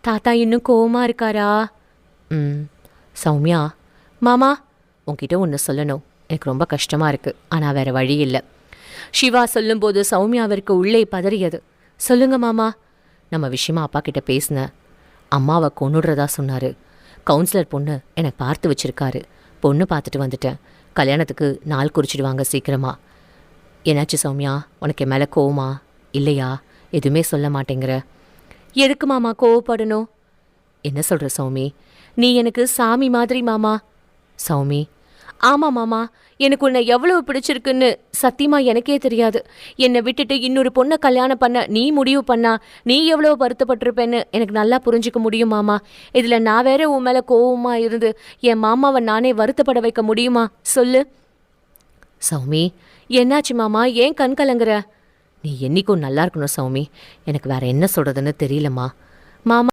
தாத்தா இன்னும் கோவமா இருக்காரா? ம். சௌமியா, மாமா உன்கிட்ட ஒன்று சொல்லணும். எனக்கு ரொம்ப கஷ்டமாக இருக்குது, ஆனால் வேறு வழி இல்லை. சிவா சொல்லும்போது சௌமியாவிற்கு உள்ளே பதறியது. சொல்லுங்க மாமா. நம்ம விஷயமா அப்பா கிட்ட பேசினேன். அம்மாவை கொன்னுடுறதா சொன்னார். கவுன்சிலர் பொண்ணு என்னை பார்த்து வச்சிருக்காரு. பொண்ணு பார்த்துட்டு வந்துட்டேன். கல்யாணத்துக்கு நாள் குறிச்சிடுவாங்க சீக்கிரமா. என்னாச்சு சௌமியா, உனக்கு என் மேலே கோவமா? இல்லையா? எதுவுமே சொல்ல மாட்டேங்கிற. எதுக்கு மாமா கோவப்படணும்? என்ன சொல்கிற சௌமி? நீ எனக்கு சாமி மாதிரி மாமா. சௌமி, ஆமாம் மாமா, எனக்கு உன்னை எவ்வளவு பிடிச்சிருக்குன்னு சத்தியமா எனக்கே தெரியாது. என்னை விட்டுட்டு இன்னொரு பொண்ணை கல்யாணம் பண்ண நீ முடிவு பண்ணா நீ எவ்வளோ வருத்தப்பட்டிருப்பேன்னு எனக்கு நல்லா புரிஞ்சுக்க முடியும் மாமா. இதில் நான் வேற உன் மேலே கோவமா இருந்து என் மாமாவை நானே வருத்தப்பட வைக்க முடியுமா சொல்லு? சௌமி, என்னாச்சு மாமா, ஏன் கண் கலங்குற? நீ என்னைக்கும் நல்லா இருக்கணும் சௌமி. எனக்கு வேற என்ன சொல்றதுன்னு தெரியலம்மா. மாமா